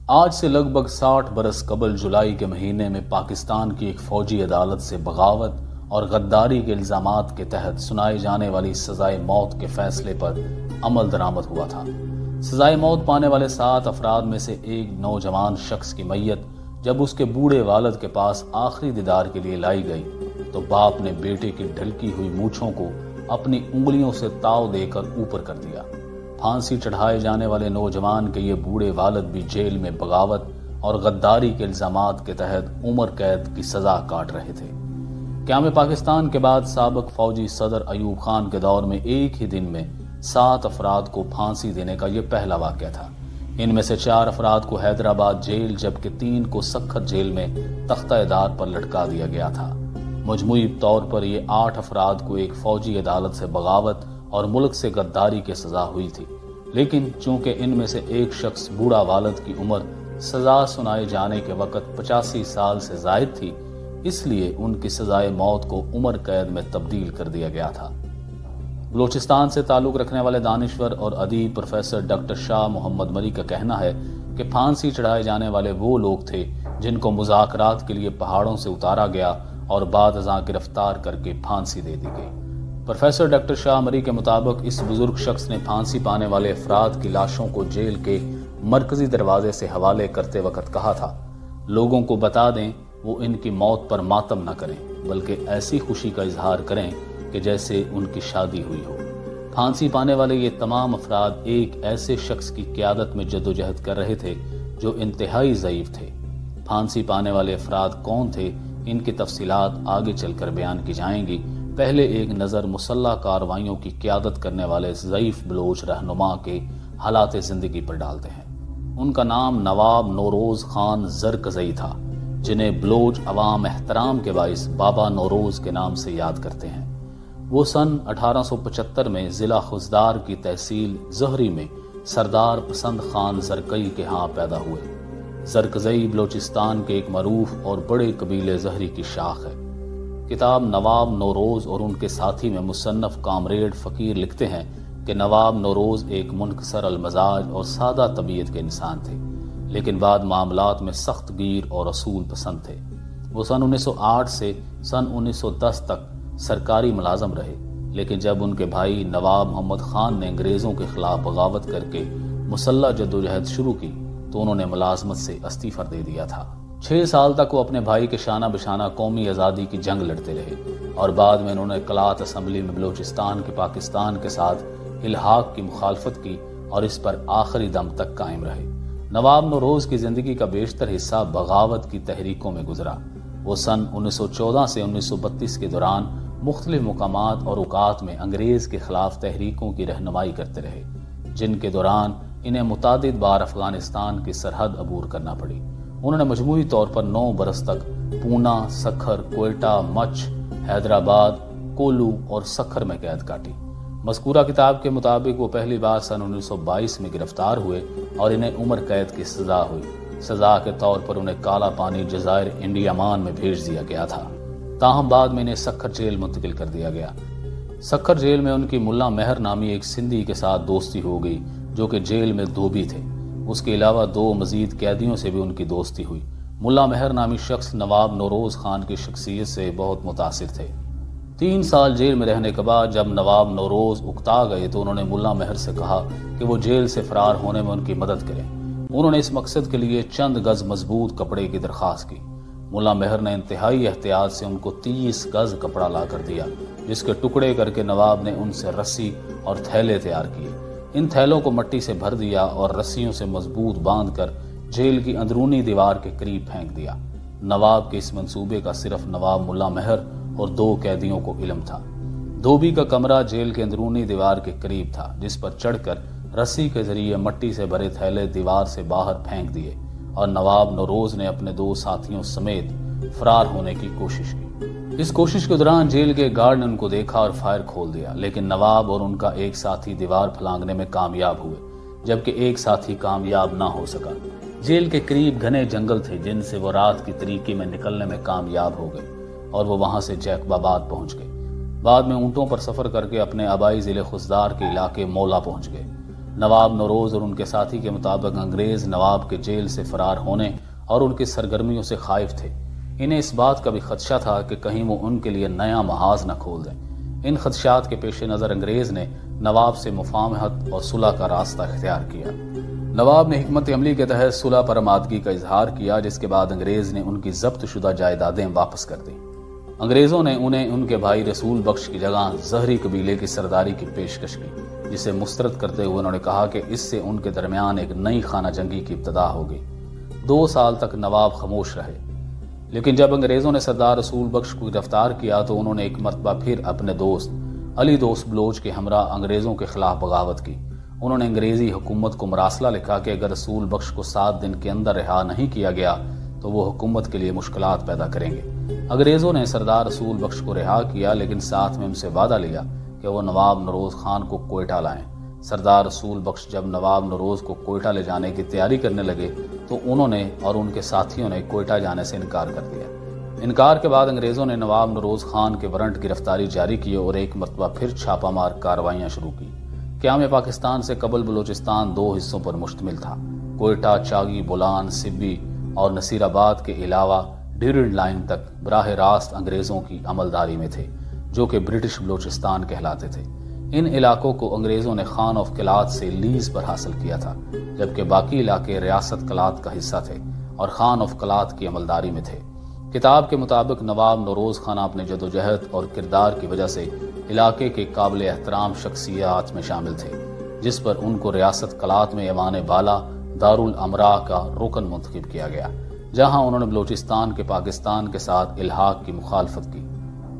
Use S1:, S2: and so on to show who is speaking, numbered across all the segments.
S1: آج سے لگ بھگ 60 برس قبل جولائی کے مہینے میں پاکستان کی ایک فوجی عدالت سے بغاوت اور غداری کے الزامات کے تحت سنائی جانے والی سزائے موت کے فیصلے پر عمل درآمد ہوا تھا۔ سزائے موت پانے والے 7 افراد میں سے ایک نوجوان شخص کی میت جب اس کے بوڑھے والد کے پاس آخری دیدار کے لیے لائی گئی تو باپ نے بیٹے کی ڈھلکی ہوئی مونچھوں کو اپنی انگلیوں سے تاؤ دے کر اوپر کر دیا۔ پھانسی چڑھائے جانے والے نوجوان کے یہ بوڑھے والد بھی جیل میں بغاوت اور غداری کے الزامات کے تحت عمر قید کی سزا کاٹ رہے تھے۔ قیام پاکستان کے بعد سابق فوجی صدر ایوب خان کے دور میں ایک ہی دن میں 7 افراد کو پھانسی دینے کا یہ پہلا واقعہ تھا۔ ان میں سے 4 افراد کو حیدرآباد جیل جبکہ 3 کو سکھر جیل میں تختہ دار پر لٹکا دیا گیا تھا۔ مجموعی طور پر یہ 8 افراد کو ایک فوجی عدالت سے بغاوت اور ملک سے غداری کی سزا ہوئی تھی، لیکن چونکہ ان میں سے ایک شخص بوڑھا والد کی عمر سزا سنائے جانے کے وقت 85 سال سے زائد تھی، اس لیے ان کی سزائے موت کو عمر قید میں تبدیل کر دیا گیا تھا۔ بلوچستان سے تعلق رکھنے والے دانشور اور ادیب پروفیسر ڈاکٹر شاہ محمد مری کا کہنا ہے کہ پھانسی چڑھائے جانے والے وہ لوگ تھے جن کو مذاکرات کے لیے پہاڑوں سے اتارا گیا اور بعد ازاں گرفتار کر کے پھانسی دے دی گئی۔ پروفیسر ڈاکٹر شاہ مری کے مطابق اس بزرگ شخص نے پھانسی پانے والے افراد کی لاشوں کو جیل کے مرکزی دروازے سے حوالے کرتے وقت کہا تھا، لوگوں کو بتا دیں وہ ان کی موت پر ماتم نہ کریں بلکہ ایسی خوشی کا اظہار کریں کہ جیسے ان کی شادی ہوئی ہو۔ پھانسی پانے والے یہ تمام افراد ایک ایسے شخص کی قیادت میں جدوجہد کر رہے تھے جو انتہائی ضعیف تھے۔ پھانسی پانے والے افراد کون تھے، ان کی تفصیلات آگے چل کر بیان کی جائیں گی۔ پہلے ایک نظر مسلح کارروائیوں کی قیادت کرنے والے ضعیف بلوچ رہنما کے حالات زندگی پر ڈالتے ہیں۔ ان کا نام نواب نوروز خان زرکزئی تھا، جنہیں بلوچ عوام احترام کے باعث بابا نوروز کے نام سے یاد کرتے ہیں۔ وہ سن 1875 میں ضلع خضدار کی تحصیل زہری میں سردار پسند خان زرکئی کے ہاں پیدا ہوئے۔ زرکزئی بلوچستان کے ایک معروف اور بڑے قبیلے زہری کی شاخ ہے۔ کتاب نواب نوروز اور ان کے ساتھی میں مصنف کامریڈ فقیر لکھتے ہیں کہ نواب نوروز ایک منکسر المزاج اور سادہ طبیعت کے انسان تھے، لیکن بعد معاملات میں سخت گیر اور اصول پسند تھے۔ وہ سن 1908 سے سن 1910 تک سرکاری ملازم رہے، لیکن جب ان کے بھائی نواب محمد خان نے انگریزوں کے خلاف بغاوت کر کے مسلح جدوجہد شروع کی تو انہوں نے ملازمت سے استعفیٰ دے دیا تھا۔ 6 سال تک وہ اپنے بھائی کے شانہ بشانہ قومی آزادی کی جنگ لڑتے رہے اور بعد میں انہوں نے کلات اسمبلی میں بلوچستان کے پاکستان کے ساتھ الحاق کی مخالفت کی اور اس پر آخری دم تک قائم رہے۔ نواب نوروز کی زندگی کا بیشتر حصہ بغاوت کی تحریکوں میں گزرا۔ وہ سن 1914 سے 1932 کے دوران مختلف مقامات اور اوقات میں انگریز کے خلاف تحریکوں کی رہنمائی کرتے رہے، جن کے دوران انہیں متعدد بار افغانستان کی سرحد عبور کرنا پڑی۔ انہوں نے مجموعی طور پر 9 برس تک پونا، سکھر، کوئٹہ، مچھ، حیدرآباد، کولو اور سکھر میں قید کاٹی۔ مذکورہ کتاب کے مطابق وہ پہلی بار سن 1922 میں گرفتار ہوئے اور انہیں عمر قید کی سزا ہوئی۔ سزا کے طور پر انہیں کالا پانی جزائر انڈیامان میں بھیج دیا گیا تھا، تاہم بعد میں انہیں سکھر جیل منتقل کر دیا گیا۔ سکھر جیل میں ان کی ملا مہر نامی ایک سندھی کے ساتھ دوستی ہو گئی جو کہ جیل میں دھوبی تھے۔ اس کے علاوہ 2 مزید قیدیوں سے بھی ان کی دوستی ہوئی۔ ملا مہر نامی شخص نواب نوروز خان کی شخصیت سے بہت متاثر تھے۔ 3 سال جیل میں رہنے کے بعد جب نواب نوروز اکتا گئے تو انہوں نے ملا مہر سے کہا کہ وہ جیل سے فرار ہونے میں ان کی مدد کریں۔ انہوں نے اس مقصد کے لیے چند گز مضبوط کپڑے کی درخواست کی۔ ملا مہر نے انتہائی احتیاط سے ان کو 30 گز کپڑا لا کر دیا، جس کے ٹکڑے کر کے نواب نے ان سے رسی اور تھیلے تیار کیے۔ ان تھیلوں کو مٹی سے بھر دیا اور رسیوں سے مضبوط باندھ کر جیل کی اندرونی دیوار کے قریب پھینک دیا۔ نواب کے اس منصوبے کا صرف نواب ملا مہر اور 2 قیدیوں کو علم تھا۔ دھوبی کا کمرہ جیل کے اندرونی دیوار کے قریب تھا، جس پر چڑھ کر رسی کے ذریعے مٹی سے بھرے تھیلے دیوار سے باہر پھینک دیے اور نواب نوروز نے اپنے 2 ساتھیوں سمیت فرار ہونے کی کوشش کی۔ اس کوشش کے دوران جیل کے گارڈ نے ان کو دیکھا اور فائر کھول دیا، لیکن نواب اور ان کا ایک ساتھی دیوار پھلانگنے میں کامیاب ہوئے، جبکہ ایک ساتھی کامیاب نہ ہو سکا۔ جیل کے قریب گھنے جنگل تھے جن سے وہ رات کی طریقے میں نکلنے میں کامیاب ہو گئے اور وہ وہاں سے جیکب آباد پہنچ گئے۔ بعد میں اونٹوں پر سفر کر کے اپنے آبائی ضلع خضدار کے علاقے مولا پہنچ گئے۔ نواب نوروز اور ان کے ساتھی کے مطابق انگریز نواب کے جیل سے فرار ہونے اور ان کی سرگرمیوں سے خائف تھے۔ انہیں اس بات کا بھی خدشہ تھا کہ کہیں وہ ان کے لیے نیا محاذ نہ کھول دیں۔ ان خدشات کے پیش نظر انگریز نے نواب سے مفاہمت اور صلح کا راستہ اختیار کیا۔ نواب نے حکمت عملی کے تحت صلح پر آمادگی کا اظہار کیا، جس کے بعد انگریز نے ان کی ضبط شدہ جائیدادیں واپس کر دیں۔ انگریزوں نے انہیں ان کے بھائی رسول بخش کی جگہ زہری قبیلے کی سرداری کی پیشکش کی، جسے مسترد کرتے ہوئے انہوں نے کہا کہ اس سے ان کے درمیان ایک نئی خانہ جنگی کی ابتدا ہوگی۔ 2 سال تک نواب خاموش رہے، لیکن جب انگریزوں نے سردار رسول بخش کو گرفتار کیا تو انہوں نے ایک مرتبہ پھر اپنے دوست علی دوست بلوچ کے ہمراہ انگریزوں کے خلاف بغاوت کی۔ انہوں نے انگریزی حکومت کو مراسلہ لکھا کہ اگر رسول بخش کو 7 دن کے اندر رہا نہیں کیا گیا تو وہ حکومت کے لیے مشکلات پیدا کریں گے۔ انگریزوں نے سردار رسول بخش کو رہا کیا، لیکن ساتھ میں ان سے وعدہ لیا کہ وہ نواب نوروز خان کو کوئٹہ لائیں۔ سردار رسول بخش جب نواب نوروز کو کوئٹہ لے جانے کی تیاری کرنے لگے تو انہوں نے اور ان کے ساتھیوں نے کوئٹہ جانے سے انکار کر دیا۔ انکار کے بعد انگریزوں نے نواب نوروز خان کے وارنٹ گرفتاری جاری کیے اور ایک مرتبہ پھر چھاپہ مار کارروائیاں شروع کی۔ قیام پاکستان سے قبل بلوچستان 2 حصوں پر مشتمل تھا۔ کوئٹہ، چاگی، بولان، سبی اور نصیر آباد کے علاوہ ڈیورنڈ لائن تک براہ راست انگریزوں کی عملداری میں تھے، جو کہ برٹش بلوچستان کہلاتے تھے۔ ان علاقوں کو انگریزوں نے خان آف کلات سے لیز پر حاصل کیا تھا، جبکہ باقی علاقے ریاست کلات کا حصہ تھے اور خان آف کلات کی عملداری میں تھے۔ کتاب کے مطابق نواب نوروز خان اپنے جدوجہد اور کردار کی وجہ سے علاقے کے قابل احترام شخصیات میں شامل تھے، جس پر ان کو ریاست کلات میں ایوان بالا دارالامراء کا رکن منتخب کیا گیا، جہاں انہوں نے بلوچستان کے پاکستان کے ساتھ الحاق کی مخالفت کی۔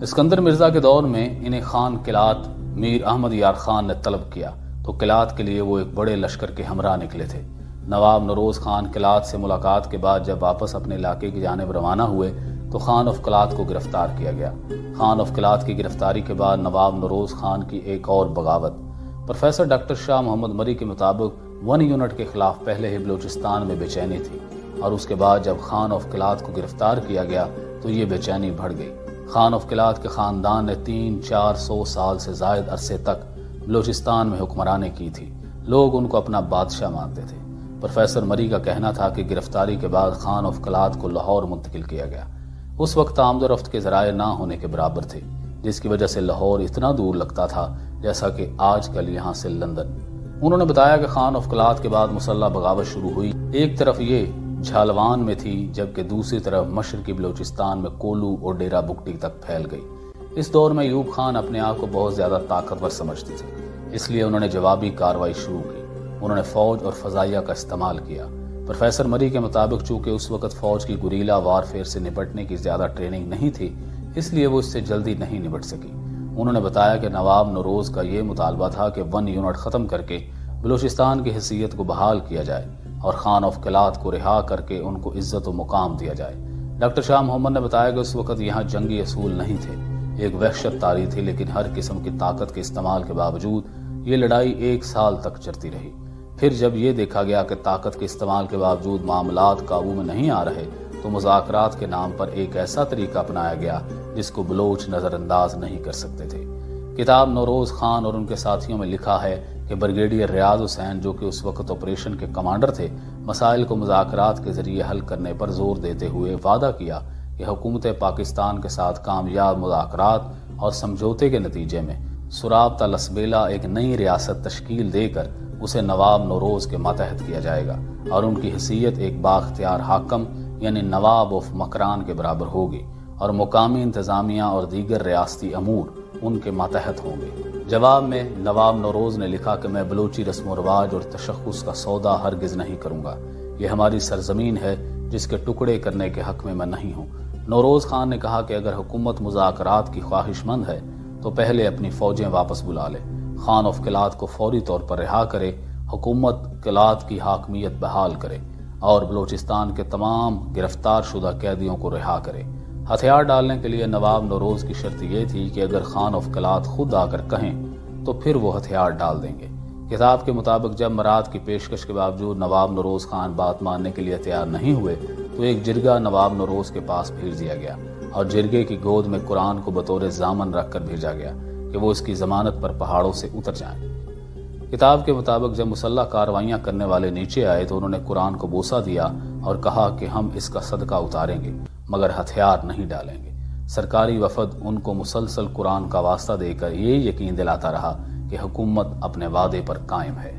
S1: اسکندر مرزا کے دور میں انہیں خان کلات میر احمد یار خان نے طلب کیا تو کلات کے لیے وہ ایک بڑے لشکر کے ہمراہ نکلے تھے۔ نواب نوروز خان کلات سے ملاقات کے بعد جب واپس اپنے علاقے کی جانب روانہ ہوئے تو خان آف کلات کو گرفتار کیا گیا۔ خان آف کلات کی گرفتاری کے بعد نواب نوروز خان کی ایک اور بغاوت۔ پروفیسر ڈاکٹر شاہ محمد مری کے مطابق 1 یونٹ کے خلاف پہلے ہی بلوچستان میں بے چینی تھی، اور اس کے بعد جب خان آف کلات کو گرفتار کیا گیا تو یہ بے چینی بڑھ گئی۔ خان آف کلات کے خاندان نے 300-400 سال سے زائد عرصے تک بلوچستان میں حکمرانی کی تھی۔ لوگ ان کو اپنا بادشاہ مانتے تھے۔ پروفیسر مری کا کہنا تھا کہ گرفتاری کے بعد خان آف کلات کو لاہور منتقل کیا گیا۔ اس وقت آمد و رفت کے ذرائع نہ ہونے کے برابر تھے، جس کی وجہ سے لاہور اتنا دور لگتا تھا جیسا کہ آج کل یہاں سے لندن۔ انہوں نے بتایا کہ خان آف کلات کے بعد مسلح بغاوت شروع ہوئی۔ ایک طرف یہ جھالوان میں تھی، جبکہ دوسری طرف مشرقی بلوچستان میں کولو اور ڈیرہ بگٹی تک پھیل گئی۔ اس دور میں ایوب خان اپنے آپ کو بہت زیادہ طاقتور سمجھتے تھے، اس لیے انہوں نے جوابی کارروائی شروع کی۔ انہوں نے فوج اور فضائیہ کا استعمال کیا۔ پروفیسر مری کے مطابق چونکہ اس وقت فوج کی گوریلا وارفیئر سے نپٹنے کی زیادہ ٹریننگ نہیں تھی، اس لیے وہ اس سے جلدی نہیں نپٹ سکی۔ انہوں نے بتایا کہ نواب نوروز کا یہ مطالبہ تھا کہ 1 یونٹ ختم کر کے بلوچستان کی حیثیت کو بحال کیا جائے اور خان آف کلات کو رہا کر کے ان کو عزت و مقام دیا جائے۔ ڈاکٹر شاہ محمد نے بتایا کہ اس وقت یہاں جنگی اصول نہیں تھے، ایک وحشت طاری تھی، لیکن ہر قسم کی طاقت کے استعمال کے باوجود یہ لڑائی 1 سال تک چلتی رہی۔ پھر جب یہ دیکھا گیا کہ طاقت کے استعمال کے باوجود معاملات قابو میں نہیں آ رہے تو مذاکرات کے نام پر ایک ایسا طریقہ اپنایا گیا جس کو بلوچ نظر انداز نہیں کر سکتے تھے۔ کتاب نوروز خان اور ان کے ساتھیوں میں لکھا ہے کہ بریگیڈیئر ریاض حسین، جو کہ اس وقت آپریشن کے کمانڈر تھے، مسائل کو مذاکرات کے ذریعے حل کرنے پر زور دیتے ہوئے وعدہ کیا کہ حکومت پاکستان کے ساتھ کامیاب مذاکرات اور سمجھوتے کے نتیجے میں سرابطہ لسبیلا ایک نئی ریاست تشکیل دے کر اسے نواب نوروز کے ماتحت کیا جائے گا اور ان کی حیثیت ایک بااختیار حاکم یعنی نواب آف مکران کے برابر ہوگی اور مقامی انتظامیہ اور دیگر ریاستی امور ان کے ماتحت ہوں گے۔ جواب میں نواب نوروز نے لکھا کہ میں بلوچی رسم و رواج اور تشخص کا سودا ہرگز نہیں کروں گا، یہ ہماری سرزمین ہے جس کے ٹکڑے کرنے کے حق میں نہیں ہوں۔ نوروز خان نے کہا کہ اگر حکومت مذاکرات کی خواہش مند ہے تو پہلے اپنی فوجیں واپس بلا لے، خان آف کلات کو فوری طور پر رہا کرے، حکومت کلات کی حاکمیت بحال کرے اور بلوچستان کے تمام گرفتار شدہ قیدیوں کو رہا کرے۔ ہتھیار ڈالنے کے لیے نواب نوروز کی شرط یہ تھی کہ اگر خان آف کلات خود آ کر کہیں تو پھر وہ ہتھیار ڈال دیں گے۔ کتاب کے مطابق جب مراد کی پیشکش کے باوجود نواب نوروز خان بات ماننے کے لیے تیار نہیں ہوئے تو ایک جرگہ نواب نوروز کے پاس بھیج دیا گیا اور جرگے کی گود میں قرآن کو بطور ضامن رکھ کر بھیجا گیا کہ وہ اس کی ضمانت پر پہاڑوں سے اتر جائیں۔ کتاب کے مطابق جب مسلح کارروائیاں کرنے والے نیچے آئے تو انہوں نے قرآن کو بوسہ دیا اور کہا کہ ہم اس کا صدقہ اتاریں گے مگر ہتھیار نہیں ڈالیں گے۔ سرکاری وفد ان کو مسلسل قرآن کا واسطہ دے کر یہ یقین دلاتا رہا کہ حکومت اپنے وعدے پر قائم ہے۔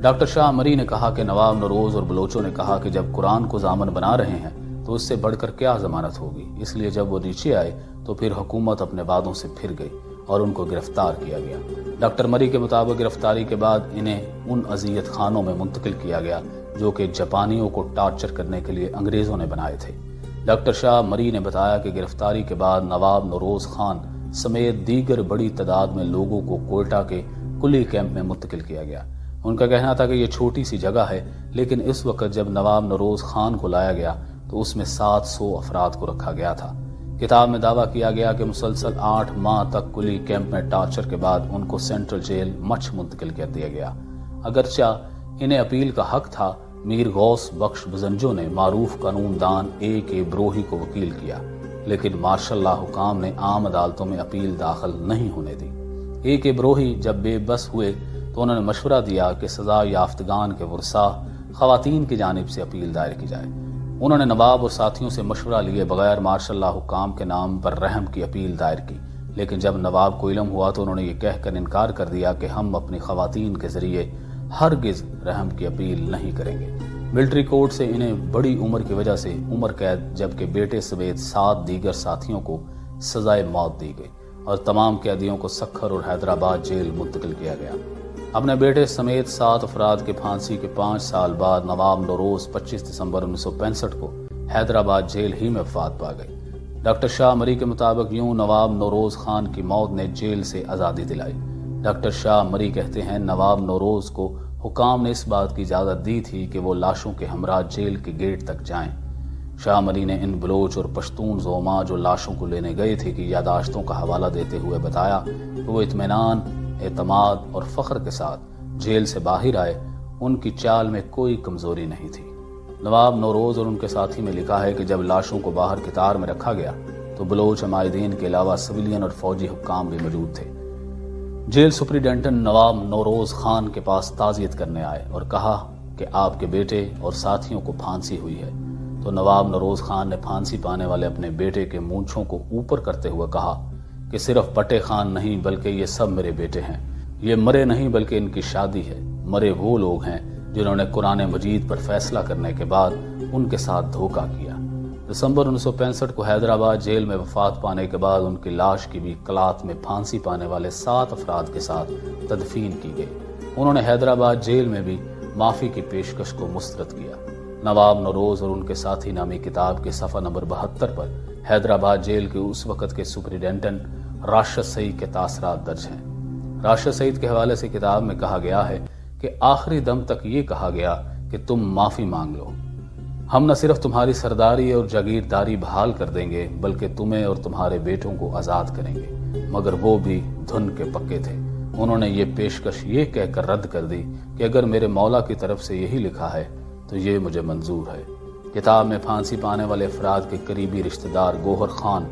S1: ڈاکٹر شاہ مری نے کہا کہ نواب نوروز اور بلوچوں نے کہا کہ جب قرآن کو ضامن بنا رہے ہیں تو اس سے بڑھ کر کیا ضمانت ہوگی، اس لیے جب وہ نیچے آئے تو پھر حکومت اپنے وعدوں سے پھر گئی اور ان کو گرفتار کیا گیا۔ ڈاکٹر مری کے مطابق گرفتاری کے بعد انہیں ان اذیت خانوں میں منتقل کیا گیا جو کہ جاپانیوں کو ٹارچر کرنے کے لیے انگریزوں نے بنائے تھے۔ ڈاکٹر شاہ مری نے بتایا کہ گرفتاری کے بعد نواب نوروز خان سمیت دیگر بڑی تعداد میں لوگوں کو کوئٹہ کے کلی کیمپ میں منتقل کیا گیا۔ ان کا کہنا تھا کہ یہ چھوٹی سی جگہ ہے، لیکن اس وقت جب نواب نوروز خان کو لایا گیا تو اس میں 700 افراد کو رکھا گیا تھا۔ کتاب میں دعویٰ کیا گیا کہ مسلسل 8 ماہ تک کلی کیمپ میں ٹارچر کے بعد ان کو سینٹرل جیل مچھ منتقل کر دیا گیا۔ اگرچہ انہیں اپیل کا حق تھا، میر غوث بخش بزنجو نے معروف قانون دان A.K. بروہی کو وکیل کیا، لیکن مارشل لا حکام نے عام عدالتوں میں اپیل داخل نہیں ہونے دی۔ A.K. بروہی جب بے بس ہوئے تو انہوں نے مشورہ دیا کہ سزا یافتگان کے ورثاء خواتین کی جانب سے اپیل دائر کی جائے۔ انہوں نے نواب اور ساتھیوں سے مشورہ لیے بغیر مارشل لا حکام کے نام پر رحم کی اپیل دائر کی، لیکن جب نواب کو علم ہوا تو انہوں نے یہ کہہ کر انکار کر دیا کہ ہم اپنی خواتین کے ذریعے ہرگز رحم کی اپیل نہیں کریں گے۔ ملٹری کورٹ سے انہیں بڑی عمر کی وجہ سے عمر قید جبکہ بیٹے سمیت 7 دیگر ساتھیوں کو سزائے موت دی گئی اور تمام قیدیوں کو سکھر اور حیدرآباد جیل منتقل کیا گیا۔ اپنے بیٹے سمیت 7 افراد کے پھانسی کے 5 سال بعد نواب نوروز 25 دسمبر 1965 کو حیدرآباد جیل ہی میں وفات پا گئے۔ ڈاکٹر شاہ مری کے مطابق یوں نواب نوروز خان کی موت نے جیل سے آزادی دلائی۔ ڈاکٹر شاہ مری کہتے ہیں نواب نوروز کو حکام نے اس بات کی اجازت دی تھی کہ وہ لاشوں کے ہمراہ جیل کے گیٹ تک جائیں۔ شاہ مری نے ان بلوچ اور پشتون زعماء جو لاشوں کو لینے گئے تھے کہ یاداشتوں کا حوالہ دیتے ہوئے بتایا کہ وہ اطمینان، اعتماد اور فخر کے ساتھ جیل سے باہر آئے، ان کی چال میں کوئی کمزوری نہیں تھی۔ نواب نوروز اور ان کے ساتھی میں لکھا ہے کہ جب لاشوں کو باہر قطار میں رکھا گیا تو بلوچ عمائدین کے علاوہ سویلین اور فوجی حکام بھی موجود تھے۔ جیل سپریڈنٹن نواب نوروز خان کے پاس تعزیت کرنے آئے اور کہا کہ آپ کے بیٹے اور ساتھیوں کو پھانسی ہوئی ہے، تو نواب نوروز خان نے پھانسی پانے والے اپنے بیٹے کے مونچھوں کو اوپر کرتے ہوئے کہا کہ صرف بٹے خان نہیں بلکہ یہ سب میرے بیٹے ہیں، یہ مرے نہیں بلکہ ان کی شادی ہے، مرے وہ لوگ ہیں جنہوں نے قرآن مجید پر فیصلہ کرنے کے بعد ان کے ساتھ دھوکہ کیا۔ دسمبر 1965 کو حیدرآباد جیل میں وفات پانے کے بعد ان کی لاش کی بھی کلات میں پھانسی پانے والے 7 افراد کے ساتھ تدفین کی گئی۔ انہوں نے حیدرآباد جیل میں بھی معافی کی پیشکش کو مسترد کیا۔ نواب نوروز اور ان کے ساتھی نامی کتاب کے صفحہ نمبر 72 پر حیدرآباد جیل کے اس وقت کے سپریڈنٹن راشد سعید کے تاثرات درج ہیں۔ راشد سعید کے حوالے سے کتاب میں کہا گیا ہے کہ آخری دم تک یہ کہا گیا کہ تم معافی مانگ لو، ہم نہ صرف تمہاری سرداری اور جاگیرداری بحال کر دیں گے بلکہ تمہیں اور تمہارے بیٹوں کو آزاد کریں گے، مگر وہ بھی دھن کے پکے تھے۔ انہوں نے یہ پیشکش یہ کہہ کر رد کر دی کہ اگر میرے مولا کی طرف سے یہی لکھا ہے تو یہ مجھے منظور ہے۔ کتاب میں پھانسی پانے والے افراد کے قریبی رشتہ دار گوہر خان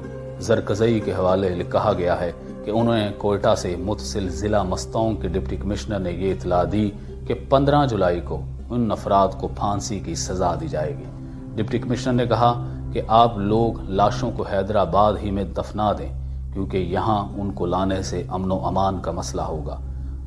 S1: زرکزئی کے حوالے کہا گیا ہے کہ انہوں نے کوئٹہ سے متصل ضلع مستونگ کے ڈپٹی کمشنر نے یہ اطلاع دی کہ 15 جولائی کو ان افراد کو پھانسی کی سزا دی جائے گی۔ ڈپٹی کمشنر نے کہا کہ آپ لوگ لاشوں کو حیدرآباد ہی میں دفنا دیں کیونکہ یہاں ان کو لانے سے امن و امان کا مسئلہ ہوگا۔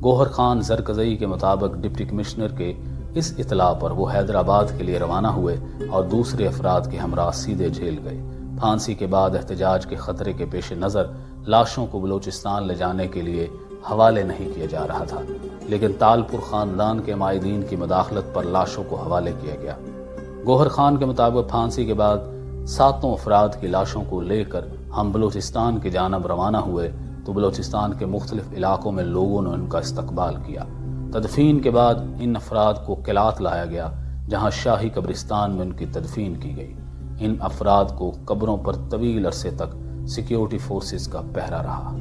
S1: گوہر خان زرکزئی کے مطابق ڈپٹی کمشنر کے اس اطلاع پر وہ حیدرآباد کے لیے روانہ ہوئے اور دوسرے افراد کے ہمراہ سیدھے جیل گئے۔ پھانسی کے بعد احتجاج کے خطرے کے پیش نظر لاشوں کو بلوچستان لے جانے کے لیے حوالے نہیں کیا جا رہا تھا، لیکن تالپور خاندان کے عمائدین کی مداخلت پر لاشوں کو حوالے کیا گیا۔ گوہر خان کے مطابق پھانسی کے بعد 7 افراد کی لاشوں کو لے کر ہم بلوچستان کی جانب روانہ ہوئے تو بلوچستان کے مختلف علاقوں میں لوگوں نے ان کا استقبال کیا۔ تدفین کے بعد ان افراد کو قلات لایا گیا جہاں شاہی قبرستان میں ان کی تدفین کی گئی۔ ان افراد کو قبروں پر طویل عرصے تک سیکیورٹی فورسز کا پہرا رہا۔